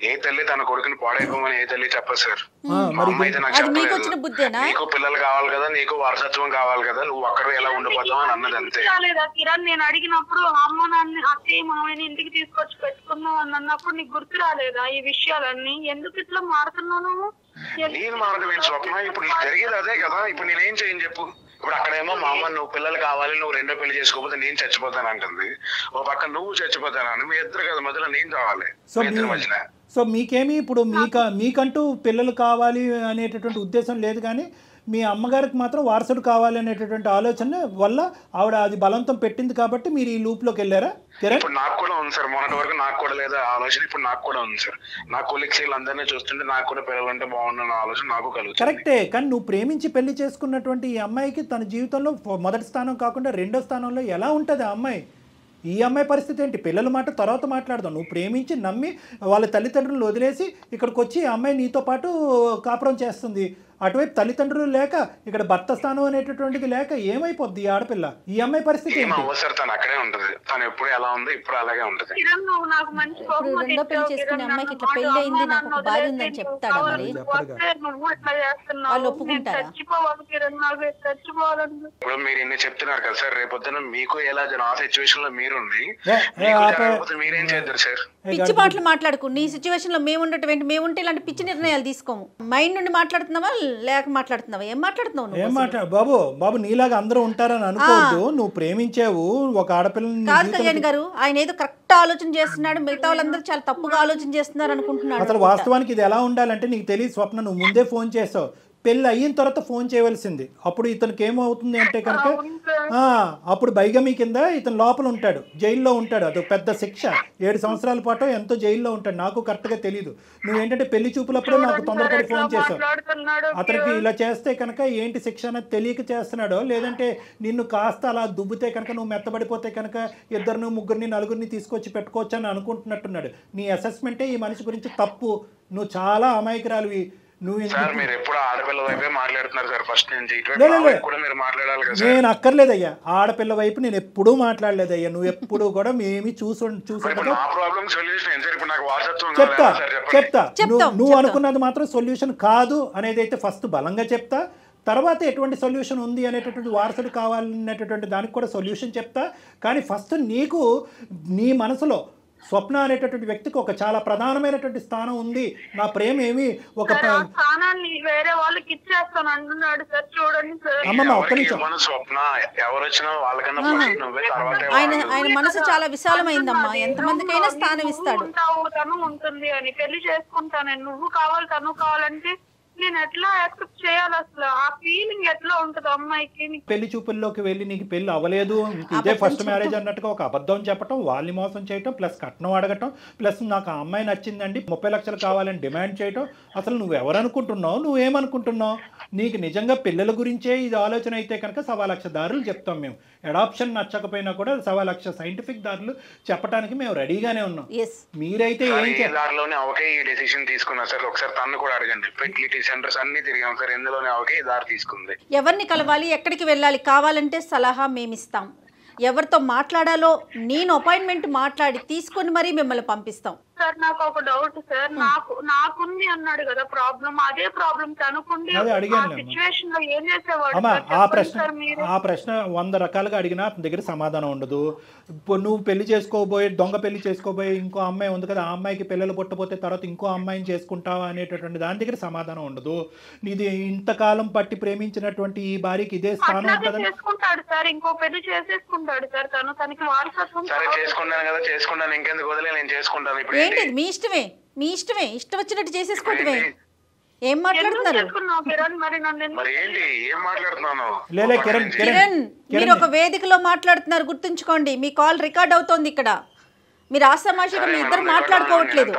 ఏ తల్లి తన కొడుకుని పాడైపోమని ఏ తల్లి చెప్పదు సార్. మా అమ్మ అయితే నాకు చెప్పలేదు, నీకు పిల్లలు కావాలి కదా, నీకు వారసత్వం కావాలి కదా, నువ్వు అక్కడ ఎలా ఉండిపోతావు అని అన్నది అంతే. కిరణ్ నేను అడిగినప్పుడు అమ్మ నాన్న అత్తయ్య మామయ్యని ఇంటికి తీసుకొచ్చి పెట్టుకున్నావు అని అన్నప్పుడు నీకు గుర్తు రాలేదా ఈ విషయాలన్నీ? ఎందుకు ఇట్లా మారుతున్నావు? నేను మారడం స్వప్న, ఇప్పుడు జరిగేది అదే కదా. ఇప్పుడు నేనేం చేయను చెప్పు. ఇప్పుడు అక్కడేమో మా అమ్మ నువ్వు పిల్లలు కావాలి, నువ్వు రెండో పెళ్లి చేసుకోకపోతే నేను చచ్చిపోతాను అంటుంది. ఓ పక్క నువ్వు చచ్చిపోతాను, మీ ఇద్దరు కదా మధ్యలో నేను కావాలి ఇద్దరి మధ్యన. సో మీకేమి ఇప్పుడు మీకంటూ పిల్లలు కావాలి అనేటటువంటి ఉద్దేశం లేదు, కానీ మీ అమ్మగారికి మాత్రం వారసుడు కావాలి అనేటటువంటి ఆలోచన వల్ల ఆవిడ అది బలవంతం పెట్టింది కాబట్టి మీరు ఈ లూప్ లోకి వెళ్ళారా? ఇప్పుడు నాకు కూడా ఉంది సార్, మొన్నటి వరకు నాకు కూడా లేదా ఆలోచన, ఇప్పుడు నాకు కూడా ఉంది సార్. నా కొలీగ్స్ అందరినీ చూస్తుంటే నాకు కూడా పిల్లలు అంటే బాగుండన్న ఆలోచన నాకు కలుగుతుంది. కరెక్టే, కానీ నువ్వు ప్రేమించి పెళ్లి చేసుకున్నటువంటి ఈ అమ్మాయికి తన జీవితంలో మొదటి స్థానం కాకుండా రెండో స్థానంలో ఎలా ఉంటుంది ఆ అమ్మాయి? ఈ అమ్మాయి పరిస్థితి ఏంటి? పిల్లల మాట తర్వాత మాట్లాడదాం. నువ్వు ప్రేమించి నమ్మి వాళ్ళ తల్లిదండ్రులు వదిలేసి ఇక్కడికి వచ్చి ఆ అమ్మాయి నీతో పాటు కాపురం చేస్తుంది. అటువైపు తల్లిదండ్రులు లేక ఇక్కడ భర్త స్థానం అనేటటువంటిది లేక ఏమైపోద్ది ఈ ఆడపిల్ల? ఈ అమ్మాయి పరిస్థితి సార్ తను అక్కడే ఉంటది, తను ఎప్పుడు ఎలా ఉంది ఇప్పుడు అలాగే ఉంటది. రెండో పెళ్లి చేసుకునే అమ్మాయికి ఇట్లా పెళ్లి అయింది, నాకు ఒక బాధ ఉందని చెప్తాడా? మరి వాళ్ళు ఒప్పుకుంటారా? ఇప్పుడు మీరు ఇన్ని చెప్తున్నారు కదా సార్, రేపొద్దున మీకు ఎలా ఆ సిచ్యువేషన్ లో మీరుంది, మీరేం చేద్దరు సార్? పిచ్చి మాటలు మాట్లాడుకు. నీ సిచ్యువేషన్ లో మేము ఉండటం, మేము ఉంటే ఇలాంటి పిచ్చి నిర్ణయాలు తీసుకోము. మైండ్ నుండి మాట్లాడుతున్నావా లేక మాట్లాడుతున్నావా? ఏం మాట్లాడుతున్నావు బాబు? నీలాగా అందరూ ఉంటారని అనుకోవద్దు. నువ్వు ప్రేమించావు ఒక ఆడపిల్లని కాదు కళ్యాణ్ గారు. ఆయన ఏదో కరెక్ట్ ఆలోచన చేస్తున్నాడు, మిగతా వాళ్ళందరూ చాలా తప్పుగా ఆలోచన చేస్తున్నారు అనుకుంటున్నాడు. అసలు వాస్తవానికి ఇది ఎలా ఉండాలంటే నీకు తెలియదు స్వప్న, నువ్వు ముందే ఫోన్ చేసావు. పెళ్ళి అయిన తర్వాత ఫోన్ చేయవలసింది. అప్పుడు ఇతనికి ఏమవుతుంది అంటే కనుక అప్పుడు బైగమీ కింద ఇతను లోపల ఉంటాడు, జైల్లో ఉంటాడు. అది పెద్ద శిక్ష. 7 సంవత్సరాల పాటు ఎంతో జైల్లో ఉంటాడు. నాకు కరెక్ట్గా తెలియదు. నువ్వేంటంటే పెళ్లి చూపులప్పుడే నాకు తొందరపడి ఫోన్ చేసావు. అతనికి ఇలా చేస్తే కనుక ఏంటి శిక్ష అనేది తెలియక చేస్తున్నాడో, లేదంటే నిన్ను కాస్త అలా దుబ్బితే కనుక నువ్వు మెత్తబడిపోతే కనుక 2, 3, 4 తీసుకొచ్చి పెట్టుకోవచ్చు అని అనుకుంటున్నట్టున్నాడు. నీ అసెస్మెంటే ఈ మనిషి గురించి తప్పు. నువ్వు చాలా అమాయకురాలివి. మీరు ఎప్పుడు ఆడపిల్ల వైపే మాట్లాడుతున్నారు సార్ ఫస్ట్ నుంచి. మీరు మాట్లాడాలి కదా. నేను అక్కర్లేదయ్యా, ఆడపిల్ల వైపు నేను ఎప్పుడూ మాట్లాడలేదయ్యా. నువ్వు ఎప్పుడు కూడా మేమి చెప్తా. నువ్వు అనుకున్నది మాత్రం సొల్యూషన్ కాదు అనేది అయితే ఫస్ట్ బలంగా చెప్తా. తర్వాత ఎటువంటి సొల్యూషన్ ఉంది అనేటటువంటి వారసుడు కావాలనేటటువంటి దానికి కూడా సొల్యూషన్ చెప్తా. కానీ ఫస్ట్ నీకు నీ మనసులో స్వప్న అనేటటువంటి వ్యక్తికి ఒక చాలా ప్రధానమైనటువంటి స్థానం ఉంది. నా ప్రేమ ఏమి ఒక స్థానాన్ని వేరే వాళ్ళకి ఇచ్చేస్తాను అంటున్నాడు సార్. చూడండి సార్, అమ్మమ్మ ఒక్క నిమిషం. ఆయన మనసు చాలా విశాలమైందమ్మా, ఎంతమందికైనా స్థానం ఇస్తాడు. తను ఉంటుంది అని పెళ్లి చేసుకుంటాను, నువ్వు కావాలి తను కావాలంటే నేను ఎట్లా యాక్సెప్ట్ చేయాలి? అసలు ఆ ఫీలింగ్ ఎట్లా ఉంటుంది అమ్మాయికి? పెళ్లి చూపుల్లోకి వెళ్ళి నీకు పెళ్లి అవ్వలేదు, ఇదే ఫస్ట్ మ్యారేజ్ అన్నట్టుగా ఒక అబద్ధం చెప్పడం, వాళ్ళని మోసం చేయటం, ప్లస్ కట్నం అడగటం, ప్లస్ నాకు ఆ అమ్మాయి నచ్చిందండి 30 లక్షలు కావాలని డిమాండ్ చేయటం. అసలు నువ్వు ఎవరనుకుంటున్నావు? నువ్వేమనుకుంటున్నావు? నీకు నిజంగా పిల్లల గురించే ఇది ఆలోచన అయితే కనుక 1,00,000 దారులు చెప్తాం మేము. అడాప్షన్ నచ్చకపోయినా కూడా 1,00,000 సైంటిఫిక్ దారులు చెప్పడానికి మేము రెడీగానే ఉన్నాం. మీరైతే ఎవరిని కలవాలి, ఎక్కడికి వెళ్ళాలి కావాలంటే సలహా మేమిస్తాం. ఎవరితో మాట్లాడాలో నేను అపాయింట్మెంట్ మాట్లాడి తీసుకొని మరీ మిమ్మల్ని పంపిస్తాం. సార్ నాకు ఒక డౌట్ సార్, నాకుంది అన్నాడు కదా ప్రాబ్లం, అదే ప్రాబ్లం తనుకుంది. సిచ్యువేషన్ లో ఏం చేసేవాడు? ఆ ప్రశ్న 100 రకాలుగా అడిగినా దగ్గర సమాధానం ఉండదు. నువ్వు పెళ్లి చేసుకోబోయే దొంగ పెళ్లి చేసుకోబోయే ఇంకో అమ్మాయి ఉంది కదా, ఆ అమ్మాయికి పిల్లలు పుట్టపోతే తర్వాత ఇంకో అమ్మాయిని చేసుకుంటావా అనేటటువంటి దాని దగ్గర సమాధానం ఉండదు. నీది ఇంతకాలం పట్టి ప్రేమించినటువంటి ఈ భార్యకి ఇదే స్థానం ఉంటుంది. చేసుకుంటాడు సార్, ఇంకో పెళ్లి చేసేసుకుంటాడు సార్. తనకి వారసత్వం చేసుకున్నాను కదా, చేసుకున్నాను, ఇంకెందుకు వదిలే, నేను చేసుకుంటాను. ఇప్పుడు మీ ఇష్టమే, ఇష్టం వచ్చినట్టు చేసేసుకోవటమే. ఏం మాట్లాడుతున్నారు కిరణ్? మీరు ఒక వేదికలో మాట్లాడుతున్నారు, గుర్తుంచుకోండి. మీ కాల్ రికార్డ్ అవుతోంది ఇక్కడ. మీరు ఆసమాషిగా మీ ఇద్దరు మాట్లాడుకోవట్లేదు.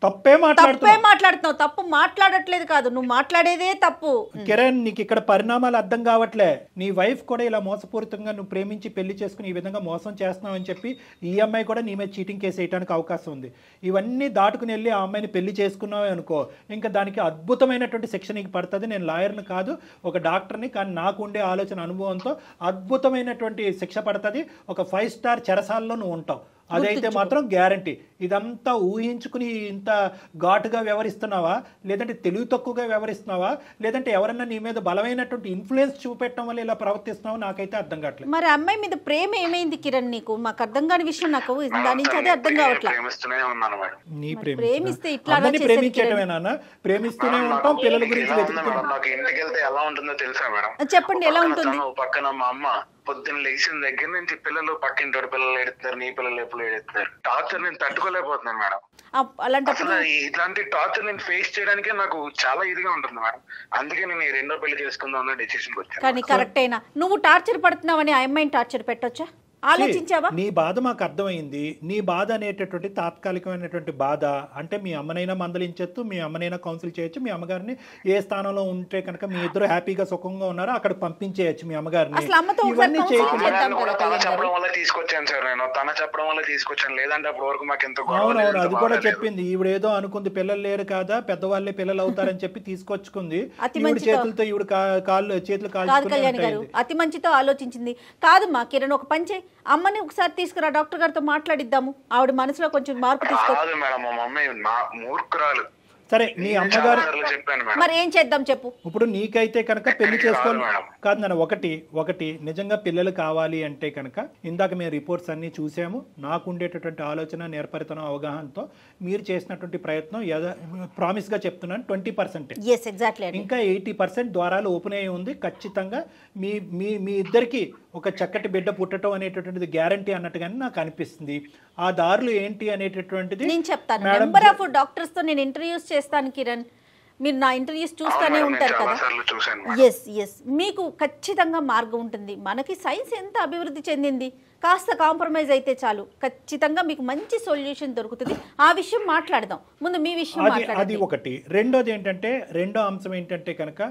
తప్పే మాట్లాడుతున్నావు. తప్పు మాట్లాడట్లేదు కాదు, నువ్వు మాట్లాడేదే తప్పు. కిరణ్, నీకు ఇక్కడ పరిణామాలు అర్థం కావట్లే. నీ వైఫ్ కూడా ఇలా మోసపూరితంగా నువ్వు ప్రేమించి పెళ్లి చేసుకుని ఈ విధంగా మోసం చేస్తున్నావు అని చెప్పి ఈ అమ్మాయి కూడా నీ మీద చీటింగ్ కేసు వేయడానికి అవకాశం ఉంది. ఇవన్నీ దాటుకుని వెళ్ళి ఆ అమ్మాయిని పెళ్లి చేసుకున్నావు అనుకో, ఇంకా దానికి అద్భుతమైనటువంటి శిక్ష నీకు పడుతుంది. నేను లాయర్ని కాదు, ఒక డాక్టర్ని, కానీ నాకు ఉండే ఆలోచన అనుభవంతో అద్భుతమైనటువంటి శిక్ష పడుతుంది. ఒక 5 స్టార్ చెరసాలలో నువ్వు ఉంటావు, అదైతే మాత్రం గ్యారంటీ. ఇదంతా ఊహించుకుని ఇంత ఘాటుగా వ్యవహరిస్తున్నావా, లేదంటే తెలివి తక్కువగా వ్యవహరిస్తున్నావా, లేదంటే ఎవరన్నా నీ మీద బలమైనటువంటి ఇన్ఫ్లుయెన్స్ చూపెట్టడం వల్ల ఇలా ప్రవర్తిస్తున్నావా, నాకైతే అర్థం కావట్లేదు. మరి అమ్మాయి మీద ప్రేమ ఏమైంది కిరణ్ నీకు? మాకు అర్థం కాని విషయం, నాకు దాని నుంచి అదే అర్థం కావట్లేదు. నీ ప్రేమిస్తే ఇట్లా ప్రేమించడమేనా? ప్రేమిస్తూనే ఉంటాం, పిల్లల గురించి చెప్పండి ఎలా ఉంటుంది? పక్కన మా అమ్మ పొద్దున్న లేచిన దగ్గర నుంచి పిల్లలు పక్కింటి పిల్లలు ఎడుతారు, నీ పిల్లలు ఎప్పుడు ఎడుతారు. టార్చర్ నేను తట్టుకోలేకపోతున్నాను మేడం. అసలు ఇట్లాంటి టార్చర్ నేను ఫేస్ చేయడానికే నాకు చాలా ఇదిగా ఉంటుంది మేడం. అందుకే నేను ఈ 2వ పెళ్లి చేసుకుందాం అన్న డెసిషన్ వచ్చాను. కానీ కరెక్ట్ అయినా నువ్వు టార్చర్ పడుతున్నావని ఆ అమ్మాయిని టార్చర్ పెట్టొచ్చా? ఆలోచించావా? నీ బాధ మాకు అర్థమైంది. నీ బాధ అనేటటువంటి తాత్కాలికమైనటువంటి బాధ అంటే మీ అమ్మనైనా మందలించచ్చు, మీ అమ్మనైనా కౌన్సిల్ చేయొచ్చు, మీ అమ్మగారిని ఏ స్థానంలో ఉంటే కనుక మీ ఇద్దరు హ్యాపీగా సుఖంగా ఉన్నారో అక్కడ పంపించేయచ్చు మీ అమ్మగారిని. ఇవన్నీ చెప్పడం వల్ల తీసుకొచ్చాను సార్, నేను తన చెప్పడం వల్ల తీసుకొచ్చాను, లేదంటే అప్పటి వరకు మాకు ఎంత. అవునవును, అది కూడా చెప్పింది. ఈవిడ ఏదో అనుకుంది, పిల్లలు లేరు కదా, పెద్దవాళ్ళే పిల్లలు అవుతారని చెప్పి తీసుకొచ్చుకుంది. ఈవిడ చేతులతో ఈవిడ చేతులు కాల్చుకుని అతి మంచితో ఆలోచించింది. కాదమ్మా కిరణ్, ఒక పంచే అమ్మని ఒకసారి తీసుకురా, డాక్టర్ గారితో మాట్లాడిద్దాము. ఆవిడ మనసులో కొంచెం మార్పు తీసుకొచ్చి. సరే, నీ అమ్మగారు మరి ఏం చేద్దాం చెప్పు. ఇప్పుడు నీకైతే కనుక పెళ్లి చేసుకోవాలి కాదు నాన్న. ఒకటి నిజంగా పిల్లలు కావాలి అంటే కనుక ఇందాక మేము రిపోర్ట్స్ అన్ని చూసాము. నాకు ఉండేటటువంటి ఆలోచన, నేర్పరితనం, అవగాహనతో మీరు చేసినటువంటి ప్రయత్నం ప్రామిస్ గా చెప్తున్నాను 20%. ఇంకా 80% ద్వారాలు ఓపెన్ అయ్యి ఉంది. ఖచ్చితంగా మీ ఇద్దరికి ఒక చక్కటి బిడ్డ పుట్టడం అనేటటువంటిది గ్యారంటీ అన్నట్టుగానే నాకు అనిపిస్తుంది. ఆ దారులు ఏంటి అనేటటువంటిది నేను చెప్తాను. నెంబర్ ఆఫ్ డాక్టర్స్ తో నేను ఇంటర్వ్యూస్ చేస్తాను కిరణ్, మీరు నా ఇంటర్వ్యూస్ చూస్తూనే ఉంటారు కదా. ఎస్ మీకు ఖచ్చితంగా మార్గం ఉంటుంది. మనకి సైన్స్ ఎంత అభివృద్ధి చెందింది, కాస్త కాంప్రమైజ్ అయితే చాలు, ఖచ్చితంగా మీకు మంచి సొల్యూషన్ దొరుకుతుంది. ఆ విషయం మాట్లాడదాం. ముందు మీ విషయం అది ఒకటి. రెండో అంశం ఏంటంటే కనుక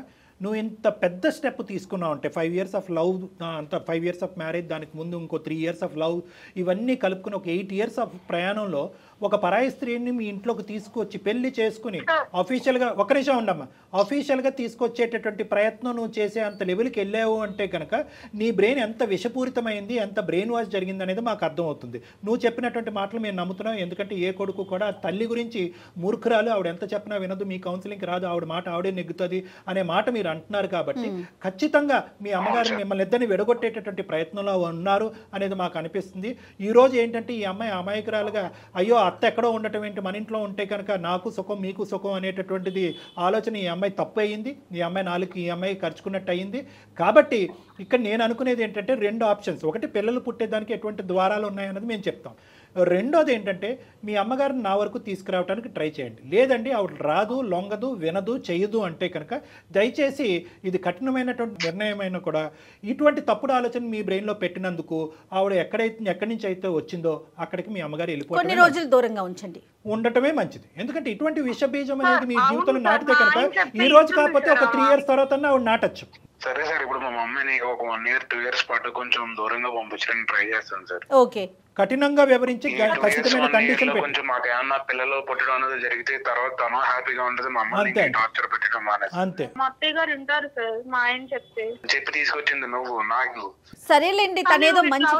నువ్వు ఇంత పెద్ద స్టెప్ తీసుకున్నావు అంటే 5 years ఆఫ్ లవ్, అంత 5 years ఆఫ్ మ్యారేజ్, దానికి ముందు ఇంకో 3 years ఆఫ్ లవ్, ఇవన్నీ కలుపుకుని ఒక 8 years ఆఫ్ ప్రయాణంలో ఒక పరాయి స్త్రీని మీ ఇంట్లోకి తీసుకొచ్చి పెళ్లి చేసుకుని అఫీషియల్గా ఒక నిమిషం ఉండమ్మా, అఫీషియల్గా తీసుకొచ్చేటటువంటి ప్రయత్నం నువ్వు చేసే అంత లెవెల్కి వెళ్ళావు అంటే కనుక నీ బ్రెయిన్ ఎంత విషపూరితమైంది, ఎంత బ్రెయిన్ వాష్ జరిగింది అనేది మాకు అర్థమవుతుంది. నువ్వు చెప్పినటువంటి మాటలు మేము నమ్ముతున్నాం. ఎందుకంటే ఏ కొడుకు కూడా తల్లి గురించి మూర్ఖురాలు, ఆవిడ ఎంత చెప్పినా వినదు, మీ కౌన్సిలింగ్కి రాదు, ఆవిడ మాట ఆవిడే నెగ్గుతుంది అనే మాట మీరు అంటున్నారు. కాబట్టి ఖచ్చితంగా మీ అమ్మగారు మిమ్మల్ని ఇద్దరిని విడగొట్టేటటువంటి ప్రయత్నంలో ఉన్నారు అనేది మాకు అనిపిస్తుంది. ఈ రోజు ఏంటంటే ఈ అమ్మాయి అమాయకురాలుగా అయ్యో అత్త ఎక్కడో ఉండటం ఏంటి, మన ఇంట్లో ఉంటే కనుక నాకు సుఖం మీకు సుఖం అనేటటువంటిది ఆలోచన ఈ అమ్మాయి తప్పు అయ్యింది. ఈ అమ్మాయి నాలుగు ఈ అమ్మాయి ఖర్చుకున్నట్టు అయ్యింది. కాబట్టి ఇక్కడ నేను అనుకునేది ఏంటంటే 2 ఆప్షన్స్. ఒకటి, పిల్లలు పుట్టేదానికి ఎటువంటి ద్వారాలు ఉన్నాయన్నది మేము చెప్తాం. రెండోది ఏంటంటే మీ అమ్మగారిని నా వరకు తీసుకురావడానికి ట్రై చేయండి. లేదండి ఆవిడ రాదు, లొంగదు, వినదు, చేయదు అంటే కనుక దయచేసి ఇది కఠినమైనటువంటి నిర్ణయమైనా కూడా ఇటువంటి తప్పుడు ఆలోచన మీ బ్రెయిన్లో పెట్టినందుకు ఆవిడ ఎక్కడి నుంచి అయితే వచ్చిందో అక్కడికి మీ అమ్మగారు వెళ్ళిపోయి కొన్ని రోజులు దూరంగా ఉంచండి, ఉండటమే మంచిది. ఎందుకంటే ఇటువంటి విష బీజం అనేది మీ జీవితంలో నాటితే కనుక ఈ రోజు కాకపోతే ఒక 3 years తర్వాత ఆవిడ నాటచ్చు. సరే సార్, ఇప్పుడు మా మమ్మీని ఒక 1 year 2 years పాటు కొంచెం దూరంగా పంపించడానికి ట్రై చేస్తాను సార్. ఓకే, కఠినంగా వివరించి ఖచ్చితమైన కండిషన్ కొంచెం మాకు ఏమన్నా పిల్లలు పుట్టడం అనేది జరిగితే తర్వాత తను హ్యాపీగా ఉంటుంది, మా అమ్మని టార్చర్ పెట్టడం మానేసి. అంతే. మా అత్తయ్య గారు ఉంటారు సార్, మా ఆయన చెప్పి తీసుకొచ్చింది నువ్వు నాకు. సరేలేండి, తనేదో మంచి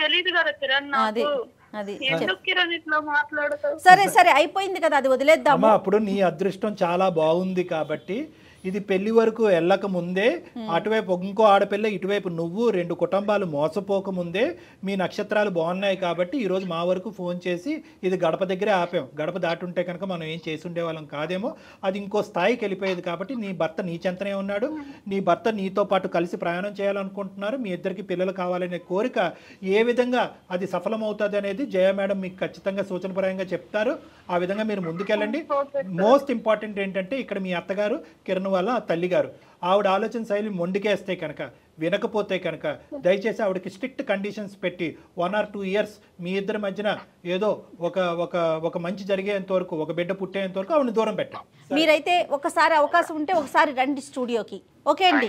తెలియదు కదా కిరణ్ నాకు. అది సరే అయిపోయింది కదా, అది వదిలేద్దాం. అప్పుడు నీ అదృష్టం చాలా బాగుంది కాబట్టి ఇది పెళ్లి వరకు వెళ్ళక ముందే అటువైపు ఇంకో ఆడపిల్ల, ఇటువైపు నువ్వు, 2 కుటుంబాలు మోసపోక ముందే మీ నక్షత్రాలు బాగున్నాయి కాబట్టి ఈరోజు మా వరకు ఫోన్ చేసి ఇది గడప దగ్గరే ఆపాం. గడప దాటుంటే కనుక మనం ఏం చేసి ఉండేవాళ్ళం కాదేమో, అది ఇంకో స్థాయికి వెళ్ళిపోయేది. కాబట్టి నీ భర్త నీ చెంతనే ఉన్నాడు, నీ భర్త నీతో పాటు కలిసి ప్రయాణం చేయాలనుకుంటున్నారు, మీ ఇద్దరికి పిల్లలు కావాలనే కోరిక ఏ విధంగా అది సఫలమవుతుంది అనేది జయ మేడం మీకు ఖచ్చితంగా సూచనపరంగా చెప్తారు. ఆ విధంగా మీరు ముందుకెళ్ళండి. మోస్ట్ ఇంపార్టెంట్ ఏంటంటే ఇక్కడ మీ అత్తగారు కిరణ్ వాళ్ళ తల్లి గారు, ఆవిడ ఆలోచన శైలి మొండికేస్తే కనుక వినకపోతే కనుక దయచేసి ఆవిడకి స్ట్రిక్ట్ కండిషన్స్ పెట్టి 1 or 2 years మీ ఇద్దరి మధ్యన ఏదో ఒక మంచి జరిగేంత వరకు, ఒక బిడ్డ పుట్టేంత వరకు ఆవిడని దూరం పెట్టాం. మీరైతే ఒకసారి అవకాశం ఉంటే ఒకసారి రండి స్టూడియోకి. ఓకే అండి,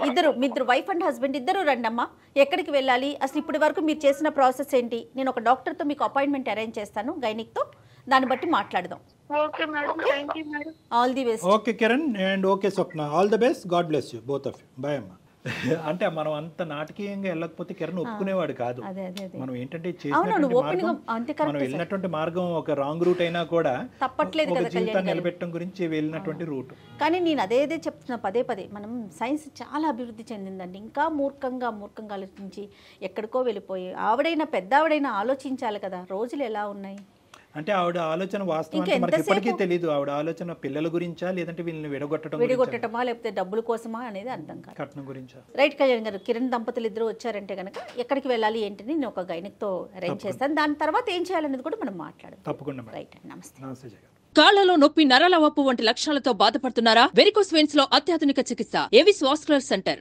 ఇద్దరు వైఫ్ అండ్ హస్బెండ్ ఇద్దరు రండి అమ్మా. ఎక్కడికి వెళ్ళాలి, అసలు ఇప్పటి వరకు మీరు చేసిన ప్రాసెస్ ఏంటి, నేను ఒక డాక్టర్తో మీకు అపాయింట్మెంట్ అరేంజ్ చేస్తాను గైనిక్తో, దాన్ని బట్టి మాట్లాడదాం. Okay madam, thank you madam. All the best. Okay Kiran and okay Swapna, all the best, god bless you both of you. Bye అమ్మా. అంటే మనం అంత నాటకీయంగా వెళ్ళకపోతే కిరణ్ ఒప్పుకునేవాడు కాదు. మనం ఏంటంటే మనం వెళ్ళినటువంటి మార్గం ఒక రాంగ్ రూట్ అయినా కూడా తప్పట్లేదు కదా, జీవితాన్ని నిలబెట్టడం గురించి వెళ్ళినటువంటి రూట్. కానీ నేను అదే చెప్తున్నా పదే మనం సైన్స్ చాలా అభివృద్ధి చెందిందండి. ఇంకా మూర్ఖంగా ఆలోచించి ఎక్కడికో వెళ్ళిపోయి ఆవిడైనా పెద్ద ఆవిడైనా ఆలోచించాలి కదా రోజులు ఎలా ఉన్నాయి. అంటే ఆవిడ ఆలోచన వాస్తవానికి మనకి ఎప్పటికీ తెలియదు. ఆవిడ ఆలోచన పిల్లల గురించా లేదంటే వీళ్ళని విడగొట్టడమా లేకపోతే డబ్బుల కోసమా అనేది అర్థం కాదు. కట్నం గురించా. రైట్ కళ్యాణ్ గారు, కిరణ్ దంపతులు ఇద్దరు వచ్చారంటే కనుక ఎక్కడికి వెళ్ళాలి ఏంటి నేను ఒక గైనిక్తో అరేంజ్ చేస్తాను. దాని తర్వాత ఏం చేయాలనేది కూడా మనం మాట్లాడదాం. తప్పకుండా. రైట్ అండి, నమస్తే. నమస్తే. కాళ్లలో నొప్పి, నరాల వాపు వంటి లక్షణాలతో బాధపడుతున్నారా? వెరికోస్ వెయిన్స్ లో అత్యాధునిక చికిత్స ఏవిస్ వాస్కులర్ సెంటర్.